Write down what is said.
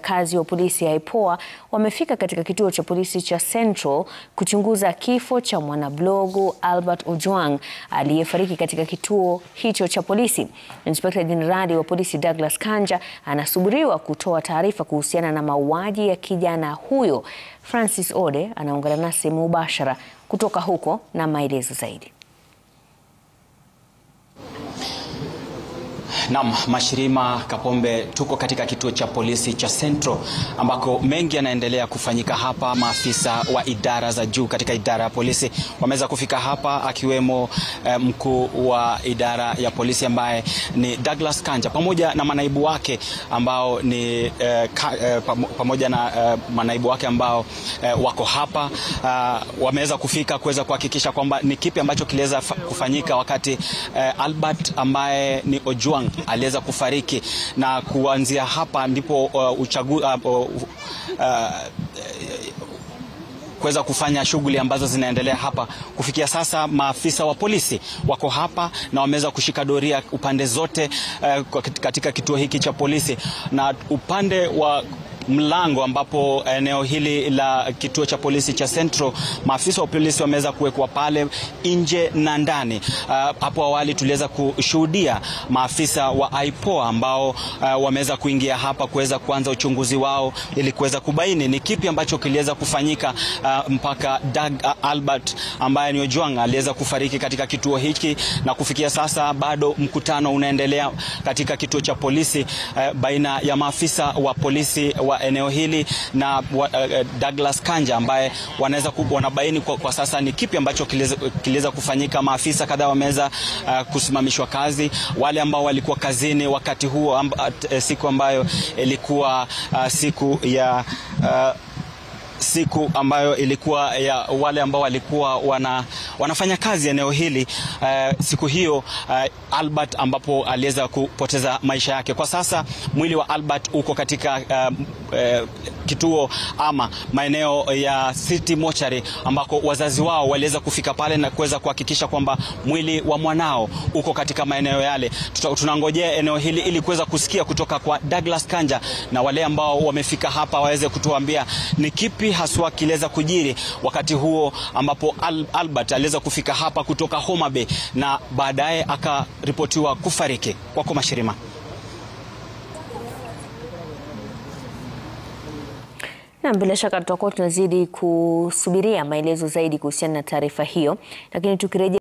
Watendakazi wa polisi ya IPOA wamefika katika kituo cha polisi cha Central kuchunguza kifo cha mwanablogu Albert Ojwang aliyefariki katika kituo hicho cha polisi. Inspekta Jenerali wa polisi Douglas Kanja anasubiriwa kutoa taarifa kuhusiana na mauaji ya kijana huyo. Francis Ode anaungana nasi mubashara kutoka huko na maelezo zaidi. Naam, Mashirima Kapombe, tuko katika kituo cha polisi cha Central ambako mengi yanaendelea kufanyika hapa. Maafisa wa idara za juu katika idara ya polisi wameweza kufika hapa, akiwemo mkuu wa idara ya polisi ambaye ni Douglas Kanja pamoja na manaibu wake ambao ni pamoja na manaibu wake ambao wako hapa. Wameweza kufika kuweza kuhakikisha kwamba ni kipi ambacho kiliweza kufanyika wakati Albert ambaye ni Ojwang aliweza kufariki, na kuanzia hapa ndipo kuweza kufanya shughuli ambazo zinaendelea hapa. Kufikia sasa maafisa wa polisi wako hapa na wameweza kushika doria upande zote katika kituo hiki cha polisi, na upande wa mlango ambapo eneo hili la kituo cha polisi cha Central, maafisa wa polisi wameweza kuwekwa pale nje na ndani. Hapo awali tuliweza kushuhudia maafisa wa IPOA ambao wameweza kuingia hapa kuweza kuanza uchunguzi wao ili kuweza kubaini ni kipi ambacho kiliweza kufanyika mpaka Albert ambaye ni Ojwang aliweza kufariki katika kituo hiki. Na kufikia sasa bado mkutano unaendelea katika kituo cha polisi baina ya maafisa wa polisi wa eneo hili na Douglas Kanja ambaye wanabaini kwa sasa ni kipi ambacho kiliweza kufanyika. Maafisa kadhaa wameweza kusimamishwa kazi, wale ambao walikuwa kazini wakati huo siku ambayo ilikuwa siku ambayo ilikuwa ya wale ambao walikuwa wanafanya kazi eneo hili. Siku hiyo Albert ambapo aliweza kupoteza maisha yake. Kwa sasa mwili wa Albert uko katika kituo ama maeneo ya City Mortuary ambako wazazi wao waliweza kufika pale na kuweza kuhakikisha kwamba mwili wa mwanao uko katika maeneo yale. Tunangojea eneo hili ili kuweza kusikia kutoka kwa Douglas Kanja na wale ambao wamefika hapa waweze kutuambia ni kipi haswa kiliweza kujiri wakati huo ambapo Albert aliweza kufika hapa kutoka Homa Bay na baadaye akaripotiwa kufariki. Kwako Mashirima. Na bila shaka tutakuwa tunazidi kusubiria maelezo zaidi kuhusiana na taarifa hiyo, lakini tukirejea